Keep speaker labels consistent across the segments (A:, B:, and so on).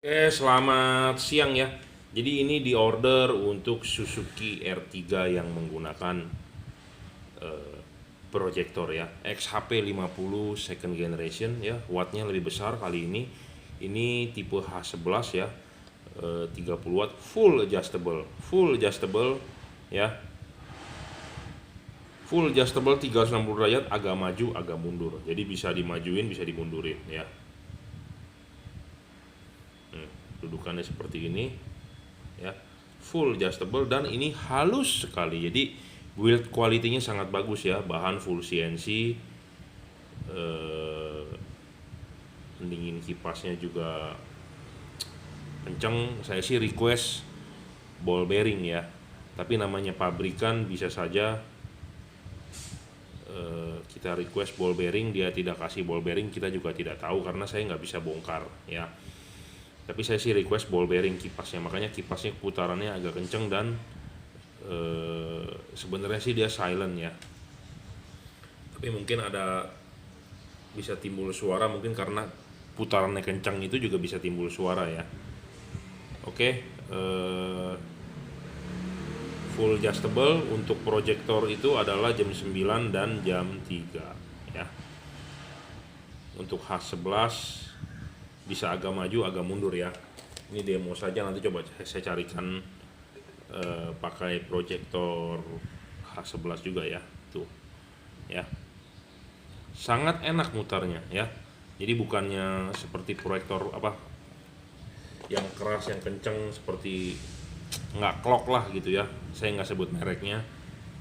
A: Selamat siang ya. Jadi ini di order untuk Suzuki R3 yang menggunakan proyektor ya. XHP 50 second generation ya. Wattnya lebih besar kali ini. Ini tipe H11 ya. 30 watt full adjustable. Full adjustable ya. Full adjustable 360 derajat, agak maju, agak mundur. Jadi bisa dimajuin, bisa dimundurin ya. Dudukannya seperti ini ya, full adjustable dan ini halus sekali. Jadi build quality-nya sangat bagus ya, bahan full CNC, pendingin kipasnya juga kenceng. Saya sih request ball bearing ya, tapi namanya pabrikan bisa saja kita request ball bearing, dia tidak kasih ball bearing, kita juga tidak tahu karena saya nggak bisa bongkar ya. Tapi saya sih request ball bearing kipasnya, makanya kipasnya putarannya agak kenceng dan sebenarnya sih dia silent ya. Tapi mungkin ada bisa timbul suara, mungkin karena putarannya kencang itu juga bisa timbul suara ya. Oke, full adjustable untuk proyektor itu adalah jam 9 dan jam 3 ya. Untuk H11 bisa agak maju agak mundur ya. Ini demo saja, nanti coba saya carikan pakai proyektor H11 juga ya. Tuh ya, sangat enak mutarnya ya. Jadi bukannya seperti proyektor apa yang keras yang kenceng, seperti nggak klok lah gitu ya. Saya nggak sebut mereknya,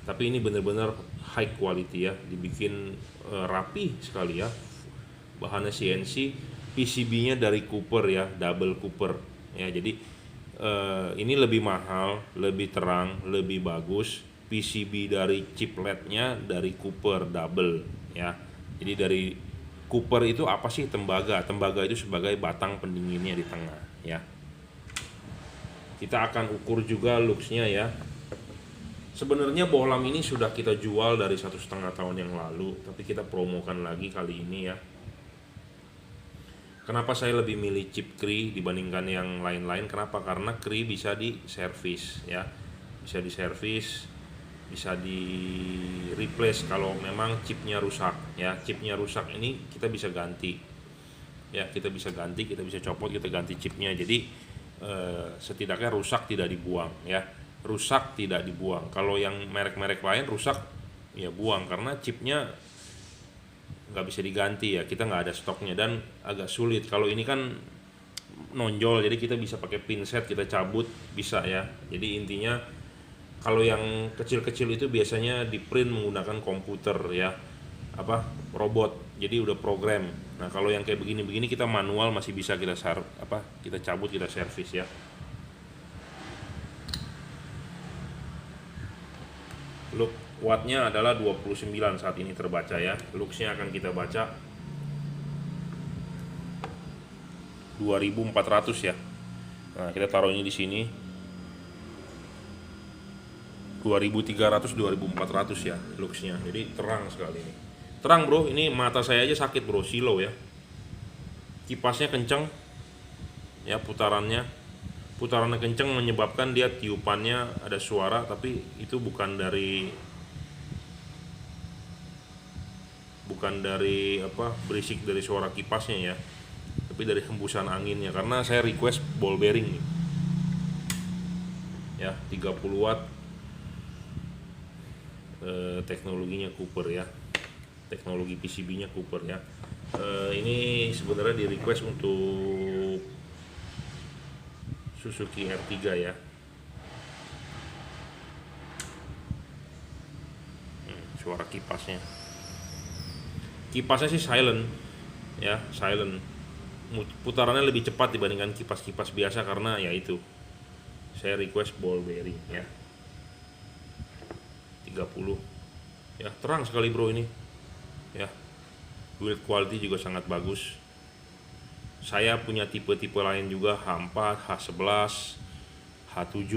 A: tapi ini bener-bener high quality ya, dibikin rapi sekali ya. Bahannya CNC, PCB-nya dari Cooper ya, double Cooper ya. Jadi ini lebih mahal, lebih terang, lebih bagus. PCB dari chipletnya dari Cooper double ya. Jadi dari Cooper itu apa sih? Tembaga. Tembaga itu sebagai batang pendinginnya di tengah ya. Kita akan ukur juga looks-nya ya. Sebenarnya bohlam ini sudah kita jual dari 1,5 tahun yang lalu, tapi kita promokan lagi kali ini ya. Kenapa saya lebih milih chip Cree dibandingkan yang lain-lain? Kenapa? Karena Cree bisa diservis ya, bisa diservis, bisa di replace kalau memang chipnya rusak ya. Chipnya rusak ini kita bisa ganti ya, kita bisa ganti, kita bisa copot, kita ganti chipnya. Jadi setidaknya rusak tidak dibuang ya, rusak tidak dibuang. Kalau yang merek-merek lain rusak ya buang, karena chipnya nggak bisa diganti ya, kita nggak ada stoknya dan agak sulit. Kalau ini kan nonjol, jadi kita bisa pakai pinset, kita cabut bisa ya. Jadi intinya kalau yang kecil-kecil itu biasanya di print menggunakan komputer ya, apa robot, jadi udah program. Nah kalau yang kayak begini-begini kita manual, masih bisa kita kita cabut, kita servis ya. Look, wattnya adalah 29 saat ini terbaca ya. Looksnya akan kita baca 2400 ya. Nah kita taruh ini di sini 2300 2400 ya looksnya. Jadi terang sekali ini. Terang bro, ini mata saya aja sakit bro, silo ya. Kipasnya kenceng ya, putarannya kenceng menyebabkan dia tiupannya ada suara, tapi itu bukan dari apa berisik dari suara kipasnya ya, tapi dari hembusan anginnya. Karena saya request ball bearing nih ya, 30 watt, teknologinya Cooper ya, teknologi PCB nya Cooper ya. Ini sebenarnya di request untuk Suzuki R3 ya. Suara kipasnya sih silent ya, silent. Putarannya lebih cepat dibandingkan kipas-kipas biasa, karena ya itu saya request ball bearing ya, 30 ya. Terang sekali bro ini ya, build quality juga sangat bagus. Saya punya tipe-tipe lain juga, H4, H11, H7,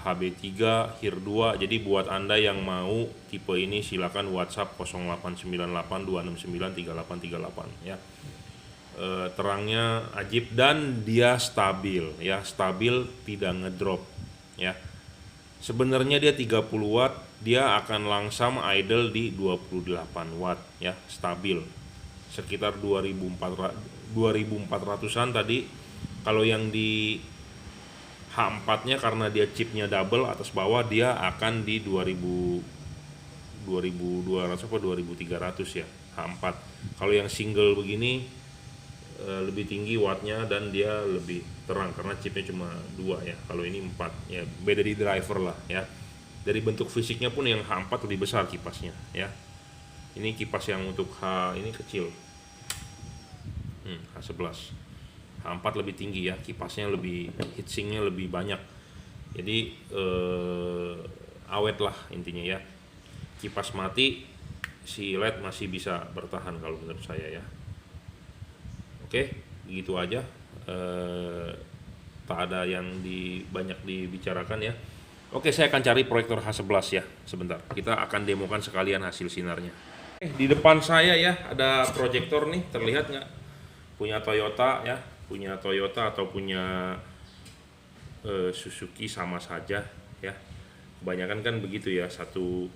A: HB3, HIR2. Jadi buat Anda yang mau tipe ini silakan WhatsApp 0898 269 3838 ya. terangnya ajib dan dia stabil ya, stabil tidak ngedrop ya. Sebenarnya dia 30 watt, dia akan langsam idle di 28 watt ya, stabil sekitar 2400-an tadi. Kalau yang di H4 nya karena dia chipnya double atas bawah, dia akan di 2200 apa 2300 ya H4. Kalau yang single begini lebih tinggi wattnya dan dia lebih terang karena chipnya cuma 2 ya. Kalau ini 4 ya, beda di driver lah ya. Dari bentuk fisiknya pun yang H4 lebih besar kipasnya ya. Ini kipas yang untuk H ini kecil, H11. H4 lebih tinggi ya, kipasnya lebih, heatsinknya lebih banyak. Jadi awet lah intinya ya. Kipas mati, si LED masih bisa bertahan kalau menurut saya ya. Oke, gitu aja. Tak ada yang banyak dibicarakan ya. Oke, saya akan cari proyektor H11 ya. Sebentar, kita akan demokan sekalian hasil sinarnya. Di depan saya ya ada proyektor nih, terlihat nggak? Punya Toyota ya, punya Toyota atau punya Suzuki sama saja ya. Kebanyakan kan begitu ya, satu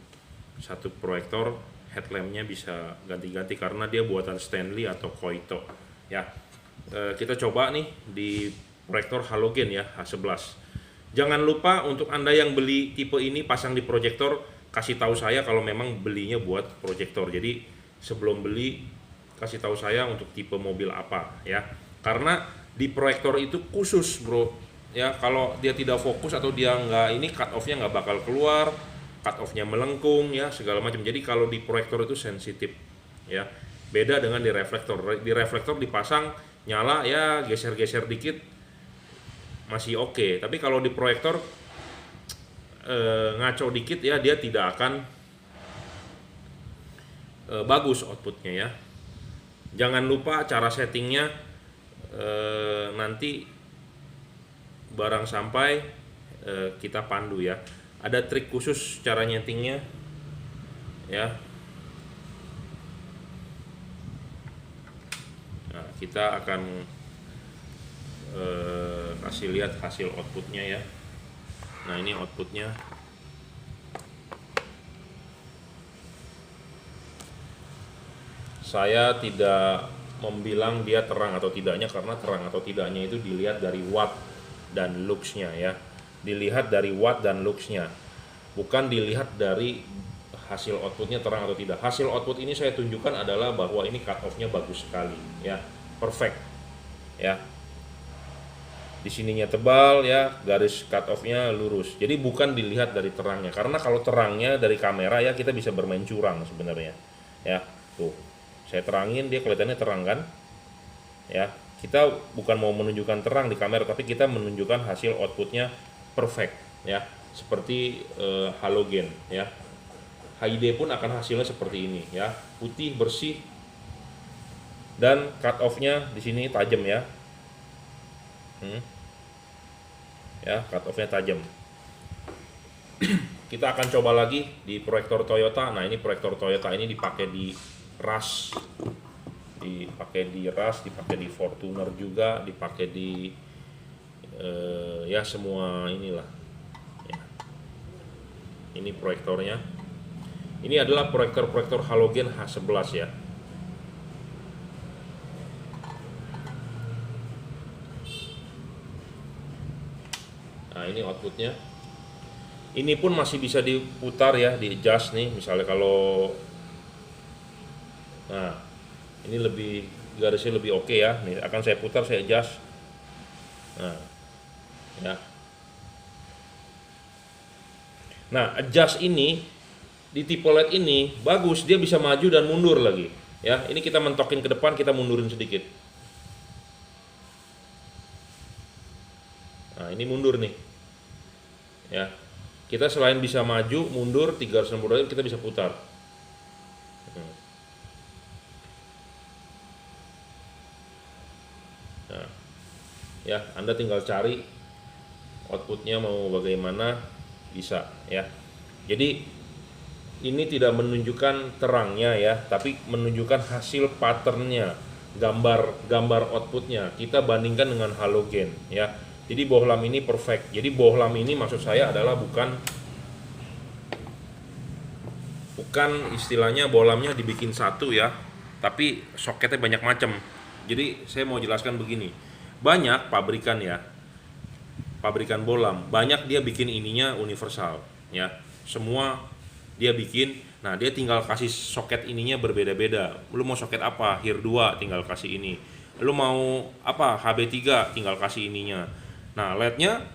A: proyektor headlampnya bisa ganti-ganti karena dia buatan Stanley atau Koito ya. Kita coba nih di proyektor halogen ya, H11. Jangan lupa untuk Anda yang beli tipe ini pasang di proyektor, kasih tahu saya kalau memang belinya buat proyektor. Jadi sebelum beli kasih tahu saya untuk tipe mobil apa ya. Karena di proyektor itu khusus bro ya, kalau dia tidak fokus atau dia nggak ini, cut off-nya nggak bakal keluar, cut off-nya melengkung ya, segala macam. Jadi kalau di proyektor itu sensitif ya. Beda dengan di reflektor. Di reflektor dipasang nyala ya, geser-geser dikit masih oke. Tapi kalau di proyektor ngaco dikit ya, dia tidak akan bagus outputnya ya. Jangan lupa cara settingnya, nanti barang sampai kita pandu ya. Ada trik khusus cara nyetingnya ya. Nah, kita akan kasih lihat hasil outputnya ya. Nah, ini outputnya. Saya tidak membilang dia terang atau tidaknya, karena terang atau tidaknya itu dilihat dari watt dan lux-nya ya. Dilihat dari watt dan lux-nya, bukan dilihat dari hasil outputnya terang atau tidak. Hasil output ini saya tunjukkan adalah bahwa ini cut off-nya bagus sekali ya, perfect ya. Di sininya tebal ya, garis cut off-nya lurus. Jadi bukan dilihat dari terangnya, karena kalau terangnya dari kamera ya kita bisa bermain curang sebenarnya ya. Tuh, saya terangin, dia kelihatannya terang kan ya. Kita bukan mau menunjukkan terang di kamera, tapi kita menunjukkan hasil outputnya perfect ya, seperti halogen ya. HID pun akan hasilnya seperti ini ya, putih bersih dan cut off-nya di sini tajam ya. Ya, cut off-nya tajam. Kita akan coba lagi di proyektor Toyota. Nah, ini proyektor Toyota ini dipakai di Rush, dipakai di Fortuner juga, dipakai di ya semua inilah ya. Ini proyektornya. Ini adalah proyektor halogen H11 ya. Nah, ini outputnya. Ini pun masih bisa diputar ya, di adjust nih. Misalnya kalau, nah ini lebih, garisnya lebih oke ya. Nih akan saya putar, saya adjust. Nah, ya. Nah, adjust ini di tipe LED ini bagus, dia bisa maju dan mundur lagi ya. Ini kita mentokin ke depan, kita mundurin sedikit. Nah, ini mundur nih ya. Kita selain bisa maju, mundur 360 derajat, kita bisa putar. Nah, ya, Anda tinggal cari outputnya mau bagaimana, bisa ya. Jadi ini tidak menunjukkan terangnya ya, tapi menunjukkan hasil patternnya, gambar outputnya kita bandingkan dengan halogen ya. Jadi bohlam ini perfect. Jadi bohlam ini maksud saya adalah bukan istilahnya bohlamnya dibikin satu ya, tapi soketnya banyak macam. Jadi saya mau jelaskan begini, banyak pabrikan ya, pabrikan bohlam banyak dia bikin ininya universal ya, semua dia bikin. Nah dia tinggal kasih soket ininya berbeda-beda. Lu mau soket apa, HIR 2 tinggal kasih ini, lu mau apa HB3 tinggal kasih ininya. Nah LED-nya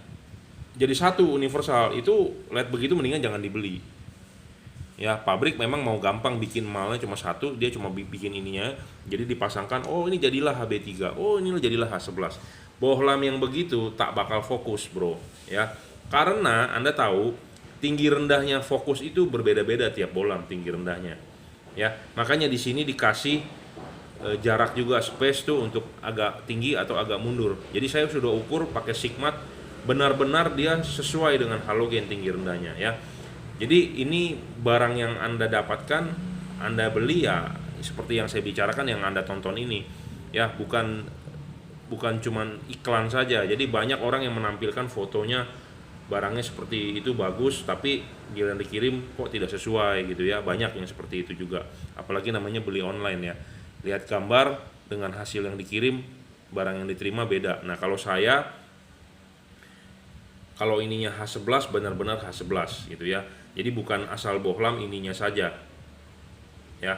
A: jadi satu universal. Itu LED begitu mendingan jangan dibeli ya. Pabrik memang mau gampang bikin malnya cuma satu, dia cuma bikin ininya, jadi dipasangkan, oh ini jadilah HB3, oh ini jadilah H11. Bohlam yang begitu tak bakal fokus bro ya, karena Anda tahu tinggi rendahnya fokus itu berbeda-beda tiap bohlam tinggi rendahnya ya. Makanya di sini dikasih jarak juga, space tuh untuk agak tinggi atau agak mundur. Jadi saya sudah ukur pakai Sigmat, benar-benar dia sesuai dengan halogen tinggi rendahnya ya. Jadi ini barang yang Anda dapatkan, Anda beli ya seperti yang saya bicarakan, yang Anda tonton ini ya, bukan cuman iklan saja. Jadi banyak orang yang menampilkan fotonya barangnya seperti itu bagus, tapi giliran dikirim kok tidak sesuai gitu ya. Banyak yang seperti itu juga. Apalagi namanya beli online ya. Lihat gambar dengan hasil yang dikirim, barang yang diterima beda. Nah, kalau ininya H11 benar-benar H11 gitu ya. Jadi bukan asal bohlam ininya saja ya,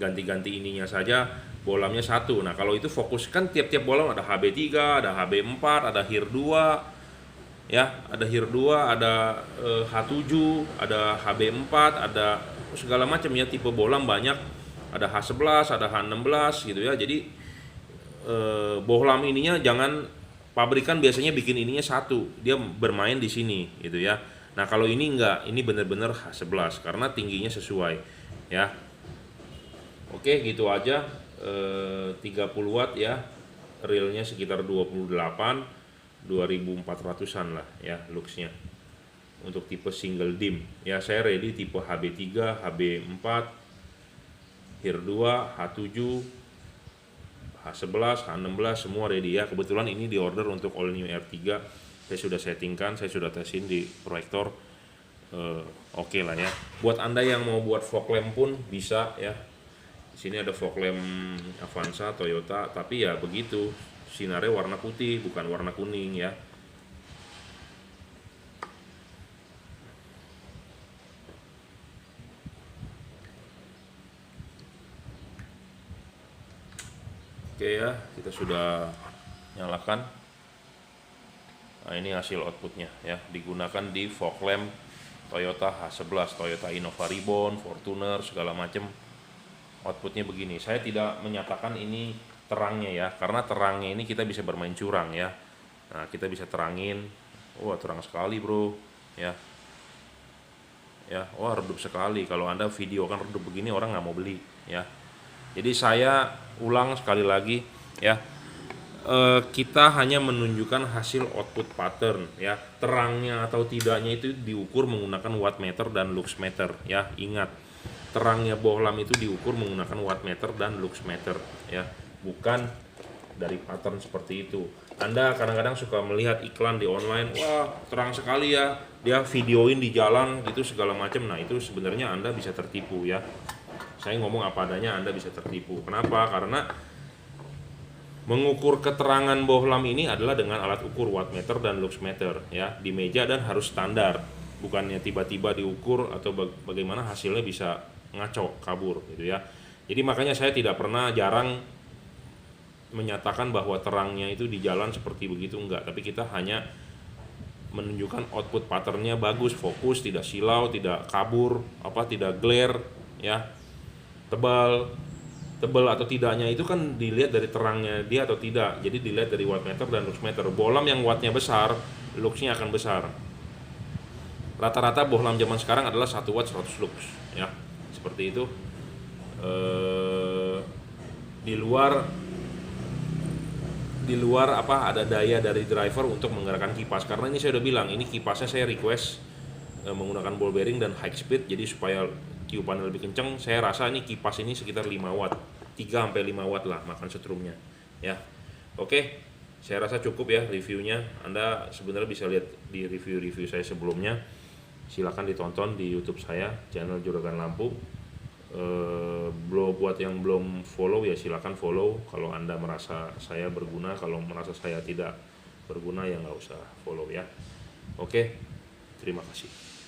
A: ganti-ganti ininya saja, bohlamnya satu. Nah kalau itu fokus kan tiap-tiap bohlam ada HB3, ada HB4, ada HIR 2 ya, ada HIR 2, ada H7, ada HB4, ada segala macam ya, tipe bohlam banyak, ada H11, ada H16 gitu ya. Jadi bohlam ininya jangan, pabrikan biasanya bikin ininya satu, dia bermain di sini gitu ya. Nah kalau ini enggak, ini benar-benar H11 karena tingginya sesuai ya. Oke gitu aja, 30 watt ya, realnya sekitar 2400-an lah ya luxnya. Untuk tipe single dim ya, saya ready tipe HB3, HB4, HIR 2, H7, H11, H16 semua ready ya. Kebetulan ini diorder untuk all new R3. Saya sudah settingkan, saya sudah tesin di proyektor. Oke lah ya. Buat Anda yang mau buat fog lamp pun bisa ya. Di sini ada fog lamp Avanza Toyota, tapi ya begitu. Sinarnya warna putih bukan warna kuning ya. Oke ya, kita sudah nyalakan. Nah ini hasil outputnya ya, digunakan di fog lamp Toyota H11, Toyota Innova Reborn, Fortuner, segala macam. Outputnya begini. Saya tidak menyatakan ini terangnya ya, karena terangnya ini kita bisa bermain curang ya. Nah kita bisa terangin, wah terang sekali bro ya, wah redup sekali. Kalau Anda video kan redup begini orang nggak mau beli ya. Jadi saya ulang sekali lagi ya, kita hanya menunjukkan hasil output pattern ya. Terangnya atau tidaknya itu diukur menggunakan wattmeter dan luxmeter ya. Ingat, terangnya bohlam itu diukur menggunakan wattmeter dan luxmeter ya, bukan dari pattern seperti itu. Anda kadang-kadang suka melihat iklan di online, wah terang sekali ya, dia videoin di jalan gitu segala macam. Nah itu sebenarnya Anda bisa tertipu ya. Saya ngomong apa adanya, Anda bisa tertipu. Kenapa? Karena mengukur keterangan bohlam ini adalah dengan alat ukur wattmeter dan luxmeter ya, di meja dan harus standar, bukannya tiba-tiba diukur atau bagaimana hasilnya bisa ngaco kabur gitu ya. Jadi makanya saya tidak pernah, jarang menyatakan bahwa terangnya itu di jalan seperti begitu, enggak, tapi kita hanya menunjukkan output patternnya bagus, fokus, tidak silau, tidak kabur, tidak glare ya, tebal atau tidaknya itu kan dilihat dari terangnya dia atau tidak. Jadi dilihat dari wattmeter dan luxmeter. Bohlam yang wattnya besar, luxnya akan besar. Rata-rata bohlam zaman sekarang adalah 1 watt 100 lux ya, seperti itu. Di luar ada daya dari driver untuk menggerakkan kipas. Karena ini saya udah bilang, ini kipasnya saya request menggunakan ball bearing dan high speed, jadi supaya tiupan lebih kencang. Saya rasa ini kipas ini sekitar 5 watt 3 sampai 5 watt lah makan setrumnya ya. Oke, saya rasa cukup ya reviewnya. Anda sebenarnya bisa lihat di review-review saya sebelumnya. Silakan ditonton di YouTube saya, channel Juragan Lampu. Belum, buat yang belum follow ya silakan follow kalau Anda merasa saya berguna. Kalau merasa saya tidak berguna ya nggak usah follow ya. Oke, terima kasih.